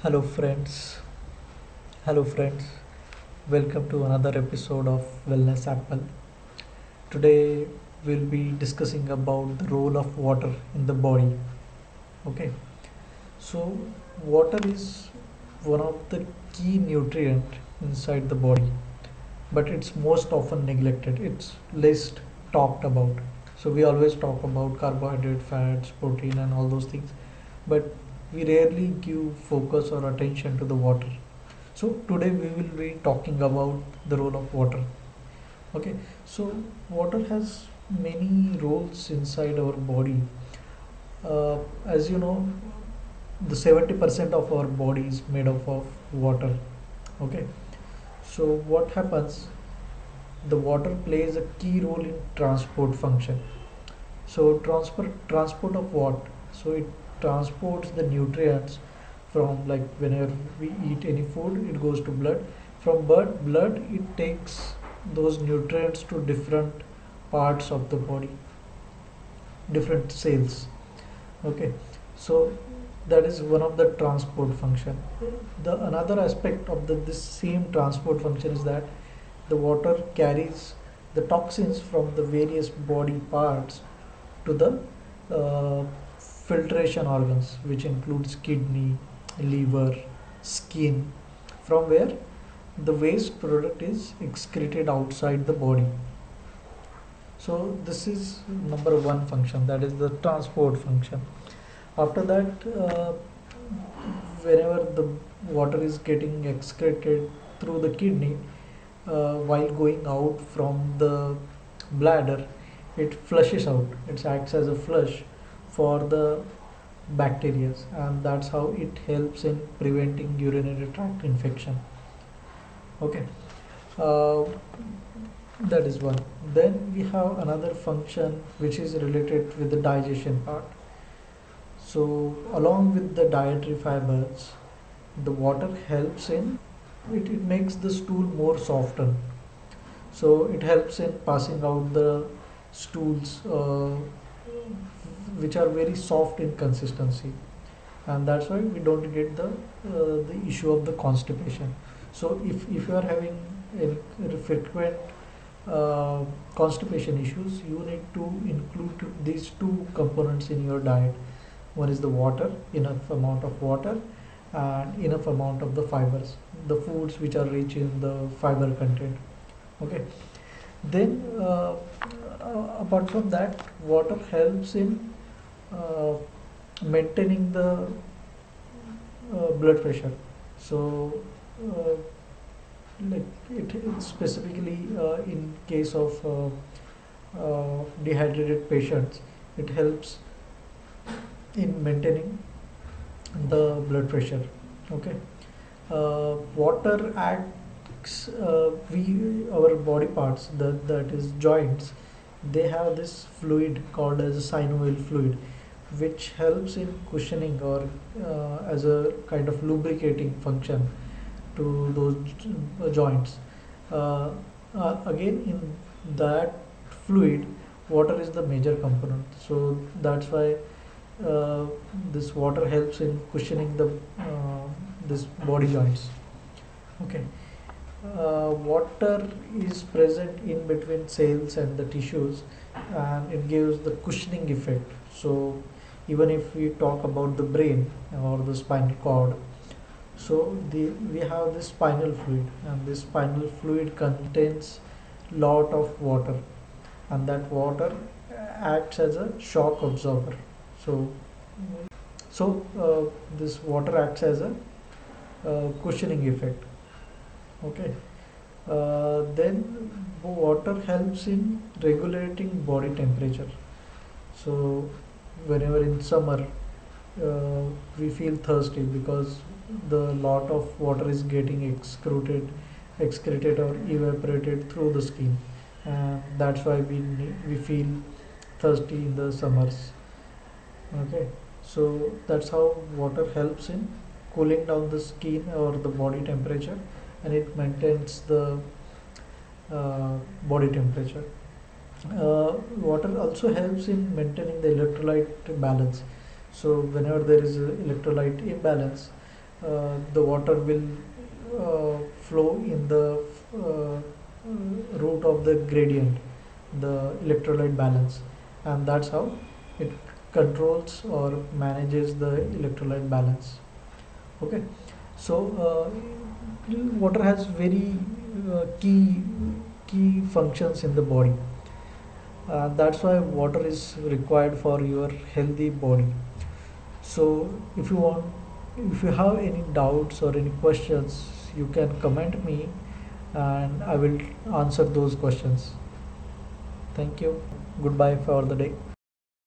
Hello friends. Hello friends. Welcome to another episode of Wellness Apple. Today we'll be discussing about the role of water in the body. Okay. So water is one of the key nutrient inside the body, but it's most often neglected. It's least talked about. So we always talk about carbohydrate, fats, protein and all those things, but we rarely give focus or attention to the water. So today we will be talking about the role of water. Okay, so water has many roles inside our body. As you know, the 70% of our body is made up of water. Okay, so what happens? The water plays a key role in transport function. So transport of what? So it transports the nutrients from, like, whenever we eat any food, it goes to blood. From blood it takes those nutrients to different parts of the body, different cells. Okay, so that is one of the transport function. The another aspect of this same transport function is that the water carries the toxins from the various body parts to the filtration organs, which includes kidney, liver, skin, from where the waste product is excreted outside the body. So this is number one function, that is the transport function. After that, whenever the water is getting excreted through the kidney, while going out from the bladder, it flushes out. It acts as a flush for the bacteria, and that's how it helps in preventing urinary tract infection. Okay, uh, that is one. Then we have another function which is related with the digestion part. So along with the dietary fibers, the water helps in it makes the stool more softer. So it helps in passing out the stools, which are very soft in consistency, and that's why we don't get the issue of the constipation. So if you are having a frequent constipation issues, you need to include these two components in your diet. One is the water, enough amount of water, and enough amount of the fibers, the foods which are rich in the fiber content. Okay, then apart from that, water helps in uh, maintaining the blood pressure. So uh, it specifically in case of dehydrated patients, it helps in maintaining the blood pressure. Okay, water acts, we our body parts, that is joints, they have this fluid called as a synovial fluid, which helps in cushioning or as a kind of lubricating function to those joints. uh, Again, in that fluid, water is the major component, so that's why uh, this water helps in cushioning the this body joints. Okay, water is present in between cells and the tissues, and it gives the cushioning effect. So even if we talk about the brain or the spinal cord, so we have this spinal fluid, and this spinal fluid contains lot of water, and that water acts as a shock absorber. So this water acts as a cushioning effect. Okay. Then water helps in regulating body temperature. So whenever in summer we feel thirsty because the lot of water is getting excreted or evaporated through the skin, and that's why we feel thirsty in the summers. Okay, so that's how water helps in cooling down the skin or the body temperature, and it maintains the body temperature. Water also helps in maintaining the electrolyte balance. So whenever there is a electrolyte imbalance, the water will flow in the uh, root of the gradient, the electrolyte balance, and that's how it controls or manages the electrolyte balance. Okay, so water has very key functions in the body. That's why water is required for your healthy body. So if you have any doubts or any questions, you can comment me and I will answer those questions. Thank you. Goodbye for the day.